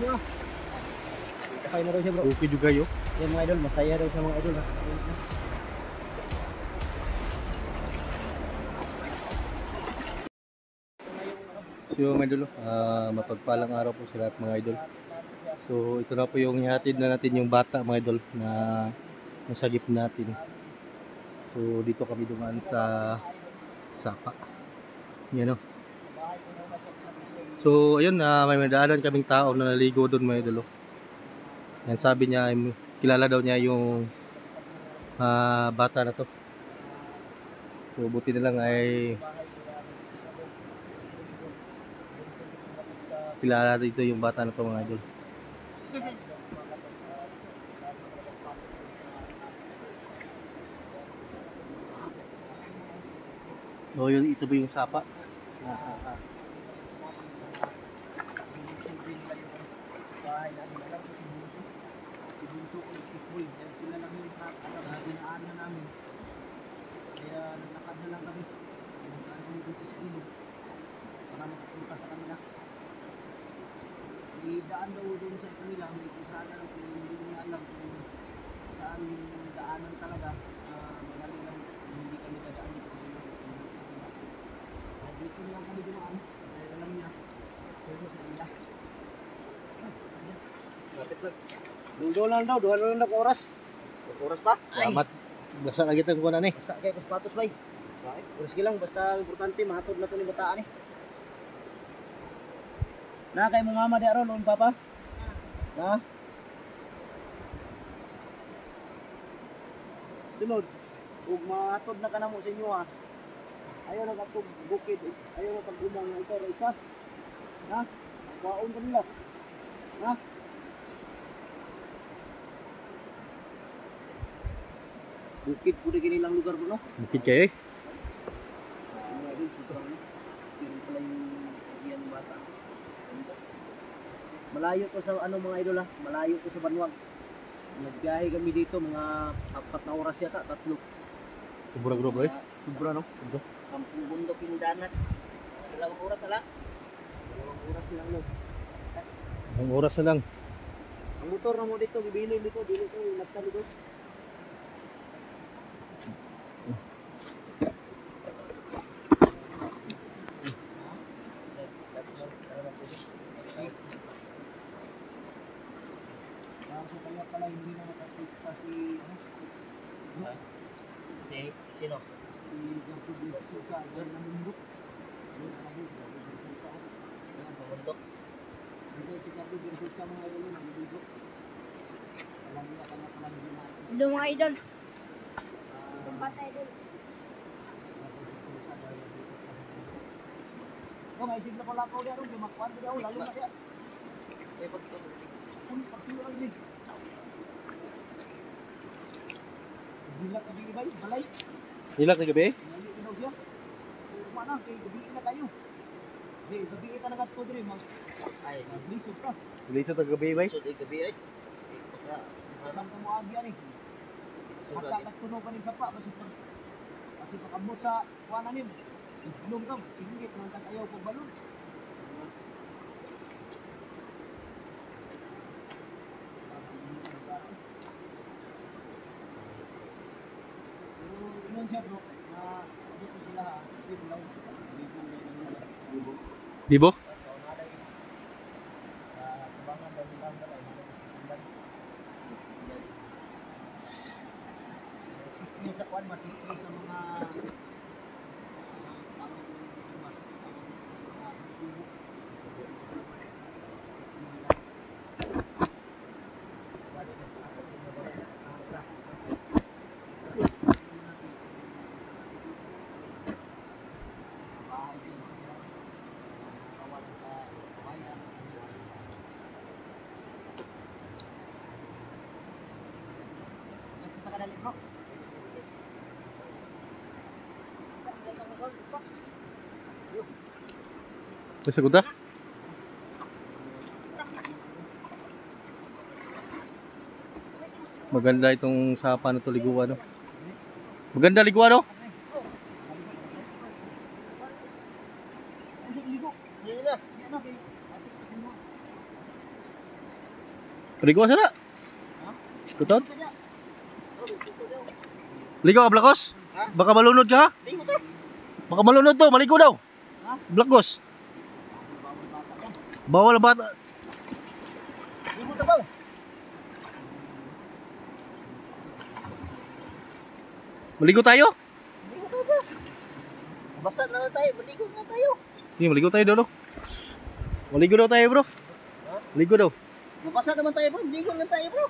niya. Kaya na daw siya bro. Okay juga yo. Yan mga idol, masaya daw siya mga idol ha. So mga idol, mapagpalang araw po sa lahat mga idol. So ito na po yung ihatid na natin yung bata mga idol na nasagip natin. So dito kami dumaan sa Sapa. Yan o. So ayun, may madaanan kaming tao na naligo doon mga idol. Yan, sabi niya, kilala daw niya yung bata na to. So buti na lang ay kilala dito yung bata na to mga idol. So yun, ito ba yung Sapa? Bahay namin, alam ko si Bunso. Si Bunso ko nagtipoy. Dahil sila lang yung dinaanan namin. Kaya naglakad na lang kami. Nagkaan kami dito sa ilog. Para makapunta sa kanila. Idaan daw doon sa kanila. Hindi ko sana lang kung hindi niya alam kung saan yung daanan talaga. Madali lang. Hindi kami dadaan dito sa ilog. Dito lang kami dumaan. Dahil alam niya. Pero sa kanila. Dulang daw, duha lang na oras. Oras pa? Salamat. Basta lagi itong kunan eh. Basta kaya kuspatos bay. Oras lang, basta importante mahatod na ito ni bataan eh. Na kay mong ama di aron, noon papa? Ha? Sunod, kung mahatod na ka na mo sa inyo ha. Ayaw na katog bukid, ayaw na pag-umang na ito, isa. Ha? Waon ka nila. Ha? Bukid po na kinilang lugar po, no? Bukid kayo eh. Malayo to sa ano mga idol ha? Malayo to sa Banwag. Nagbiyahe kami dito mga 4 na oras yata, 3. Sobra bro eh. Sobra no? Sobra. Kampung bundok yung danat. 2 oras na lang. 2 oras lang no. Ang oras na lang. Ang motor na mo dito, bibili dito, dito yung laptop dito. Kaya pala hindi na nakapista si sino? Si Gabriel Sousa, dahil namundok. Namundok? Hindi si Gabriel Sousa mga idol yun, namundok. Alam niya kanya pala hindi na. Hello mga idol. Bata idol. Ito, may sigla ko lakaw diya ron, lumakwan diya, lalo na diya. Eh, pagtulo lang din. Bilak na bigay, balay. Hilak na gabi? Ngayon inaw siya. Mana, kay gabiin na kayo. Hey, gabiin ka na kat ko din, mag... Ay, naglisod ka. Lisod ang gabi ba? Lisod ay gabi ay. Masang ka mo agyan eh. Hata nagtunog ka rin sa pa, kasi pakamot sa kuwanan yun. Iblong ka, singgit, mga ayaw po balon. Yun siya bro, na dito sila ha, dito lang, Bibo? yung sa kuwan, masikli sa mga Sagot na? Maganda itong Sapa na to, liguan no? Maganda liguan no? Maligo ka sana. Kutot? Ligo ka, Blakos? Baka malunod ka, ha? Ligo to. Baka malunod to, maligo daw. Blakos. Bawal ang bata. Ligo to ba? Maligo tayo? Ligo to ba? Basa na lang tayo, maligo na tayo. Sige, maligo tayo daw. Maligo daw tayo, bro. Maligo daw. Mabasa naman tayo bro, maligo na tayo bro.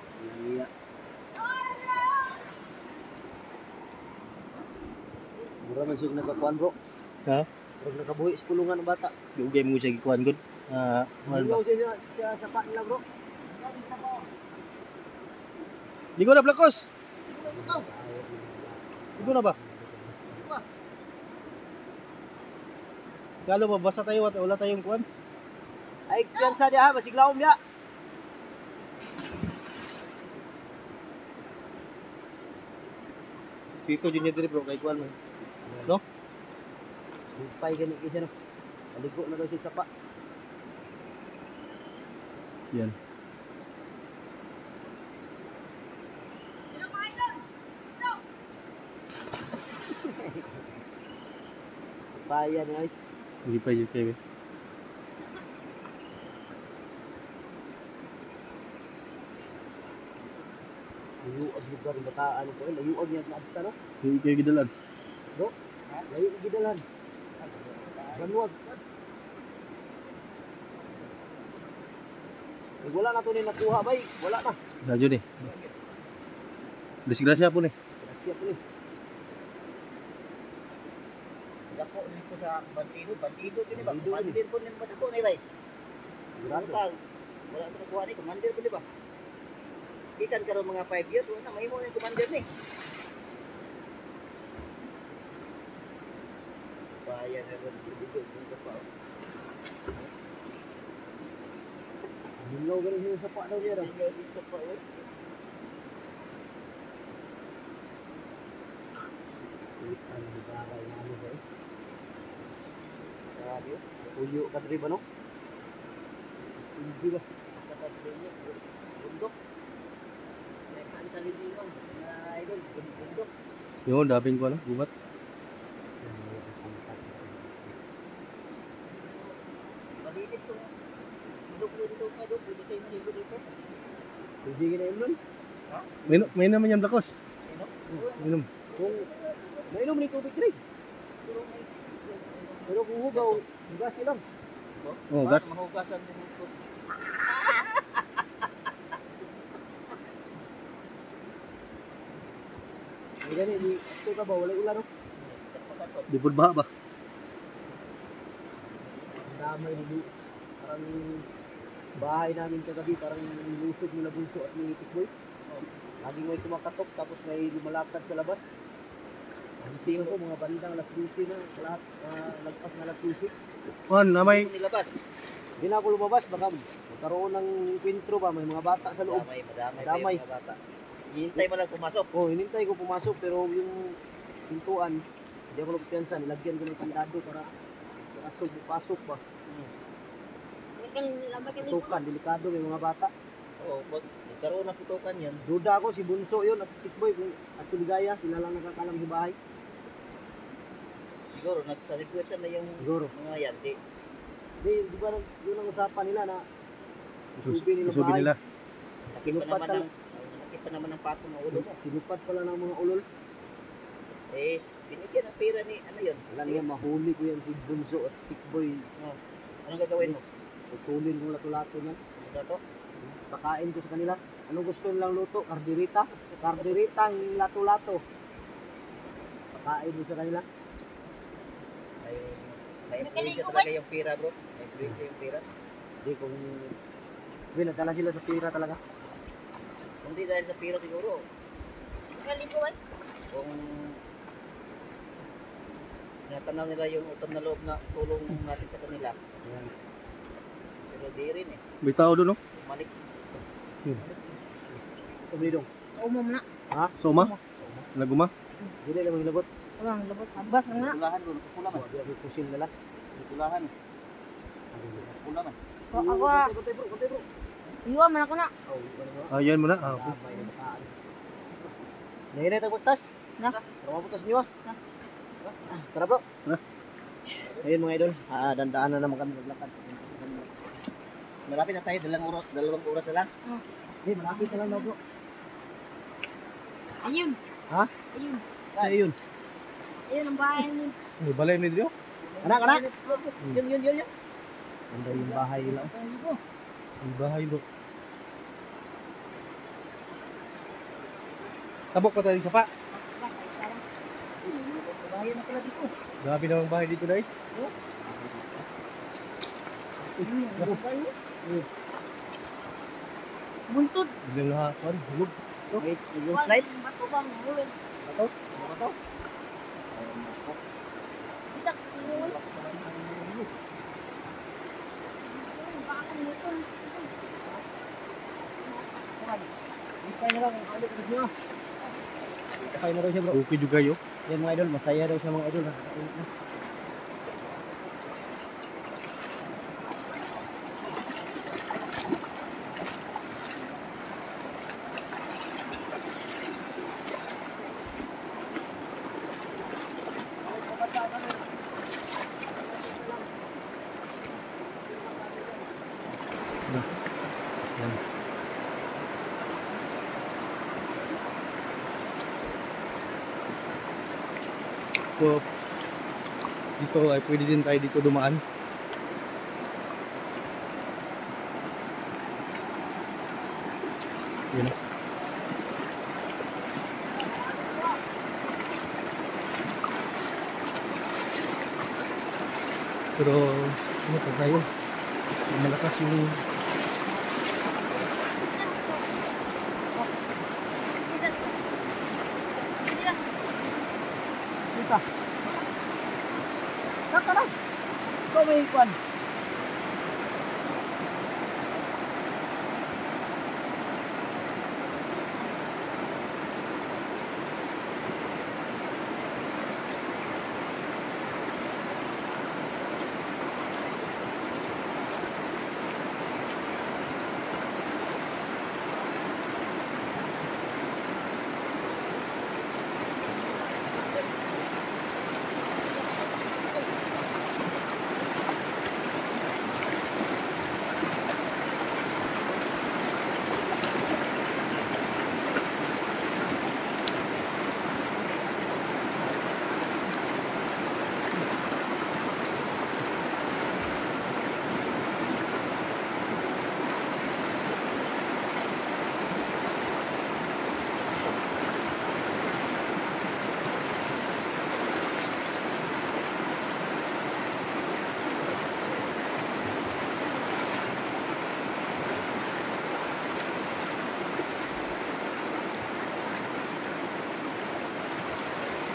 Mura man siya nagkakuan bro. Ha? Huwag nakabuhi sa kulungan ng bata. Dugay mo siya gikuan gud. Mahal ba? Maligaw siya sa pa nila bro. Ligo na, Blakos. Ligo na ba? Kalo mabasa tayo at wala tayong kuan. Ay, piyansa dia ha, masiglaom dia. Sito jud niya diri bro kay kuan mo. No? Pay gani siya no. Maligo na daw siya sa pa. Yan. Paya ni ay. Hindi pa yun kayo. Layuag lugar ng bataan ko. Layuag niya na adta no. Hindi kayo gidalan. Bro, layuag gidalan. Banwag. Eh, wala na to ni nakuha bay. Wala na. Radyo ni. Disgrasya po ni. Grasya po ni. Dako dito sa bandido din ba? Bandido po ni dako ni bay. Wala na nakuha ni commander po di ba? Ikan karon mga 5 years wala na mahimo ni commander ni. Bayan na rin dito sa pa. Mingaw galing yung sapa daw niya. Mingaw din sapa eh. Ang bagay na ano ba eh. Grabe. Puyo ka diri ba no? Sige ba? Kapag niya bundok. May kanta rin dito. Na idol, bundok. Yun, dabing ko na, gubat. Malinis tong bundok dito ka do, pwede kayo maligo dito. Pwede ka na yun nun? May naman yan, Blakos. Sino? Minom. Kung nainom ni tubig rin. Pero kung hugaw, hugas lang. Oh, gas. Mahugasan din ito. Ay gani, ito ka ba? Wala ulan no? Di po ba ba? Ang damay ni parang bahay namin kagabi, parang lusog nila bunso at ni Tikboy. Laging may kumakatok tapos may lumalakad sa labas. Ang sino ko, mga bandang alas 12 na, lahat lagpas na alas 12. Juan, na may... Nilabas. Hindi na ako lumabas, baka magkaroon ng kwentro ba, may mga bata sa loob. Madamay. Mga bata. Hinintay mo lang pumasok. Oo, hinintay ko pumasok, pero yung pintuan, hindi ako nagpiyansa, nilagyan ko ng kandado para pasok ba. Tutukan, delikado may mga bata. Oo, magkaroon ng tutukan yan. Duda ako, si Bunso yun at si Tikboy at si Ligaya, sila lang nakakalam sa bahay. Siguro, nagsa-requestan na yung mga yan. Di ba yun ang usapan nila na isubi nila Isubi bahay. nila. Nakit pa naman ng patong ng ulo mo. Tinupad pala ng mga ulol. Eh, binigyan ng pera ni, ano yun? Alam niya, mahuli ko yan si Bunso at Tikboy. Oh. Anong gagawin mo? Tutulin kong lato-lato niyan. Lato? Pakain ko sa kanila. Anong gusto nilang luto? Kardirita? Kardiritang lato-lato. Pakain mo sa kanila. May influensya talaga yung pira bro. May influensya yung pira. Hindi kung... Nadala sila sa pira talaga. Kung di dahil sa pira siguro. Kaliguan. Kung... Natanaw nila yung utang na loob na tulong natin sa kanila. Yan. Pero di rin eh. May tao doon, no? Malik. Sa Blidong. Sa umam na. Ha? Soma? Naguma? Dili lang yung labot. Walang labot. Abas na. Pulahan doon. Pula man. Di pusin nila. Pulahan. Pula man. Ako. Kontay bro. Iwan man ako na. Oh, ano mo? Ayan mo na. Ah, okay. May nabataan. Ngayon na ito butas. Na. Tara butas niyo ah. Na. Tara bro. Tara. Ayun mga idol, dandaan na naman kami maglakad. Malapit na tayo, dalawang oras na lang. Eh, malapit na lang na bro. Ayun. Ha? Ayun. Ayun. Ayun ang bahay niyo. May balay ni Dio. Anak, anak. Yun. Ando yung bahay nila. May bahay bro. Tabok pa tayo sa pa. Bahay na pala dito. Grabe namang bahay dito dahil. Buntod. Hindi lang hakuan. Hulog. Wait, yung slide. Bato bang hulog. Bato? Bato? Kita hulog. Bakit nito? Ikay na lang, ang ulit niyo. Ikay na daw siya bro. Okay juga yo. Yan mga idol, masaya daw siya mga idol. Nakakaulit na. Yan. So, dito ay pwede din tayo dito dumaan. Yun. Pero, ano pa tayo? Malakas yung Dito. Tara. Ikaw may ikwan.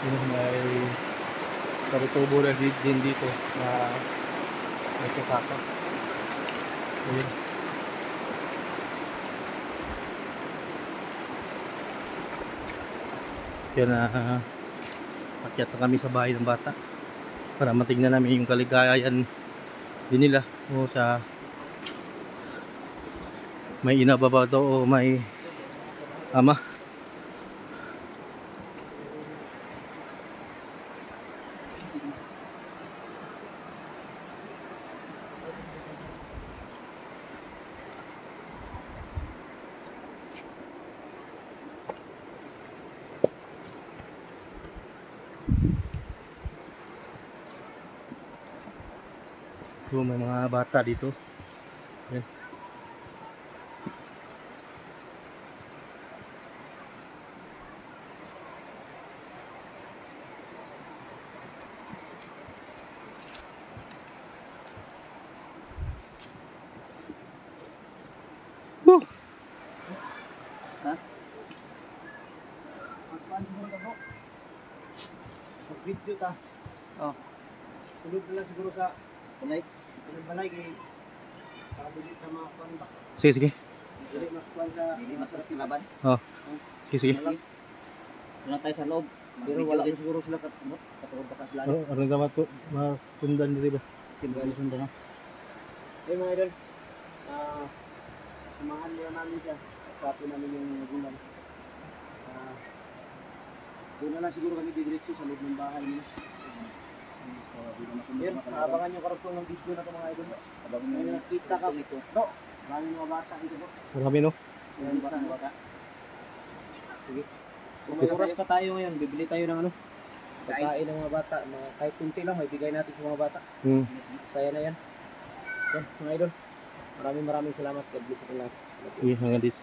yung may karitubo na din dito na may sasaka. Ayun. Kaya na akyat na kami sa bahay ng bata para matignan namin yung kaligayahan din nila o sa may ina ba ba to o may ama. So, may mga bata dito. Yan. Woo! Magpaan siguro ka bro. Mag-video ta. Oh. Tulog na lang siguro sa balay. Balay kay para dili ka makakuan ba. Sige, sige. Dili makakuan sa masas kilaban. Oh. Sige, sige. Wala tayo sa loob. Pero wala din siguro sila katulog pa sila. Oh, ano dapat po matundan dito ba? Tingali sundan na. Ay mga idol. samahan muna namin siya. Usapin namin yung magulang. Doon na lang siguro kami didiretso sa loob ng bahay nila. Yun, abangan yung karugtong ng video na ito mga idol. Abangan nyo nakita ka dito. No, maraming mga bata dito po. Marami no? Yan sa bata. Sige. Kung may oras pa tayo ngayon, bibili tayo ng ano? Pagkain ng mga bata. Kahit kunti lang, may bigay natin sa mga bata. Saya na yan. Yan, mga idol. Maraming salamat. God bless sa lahat. Sige, hanggang dito.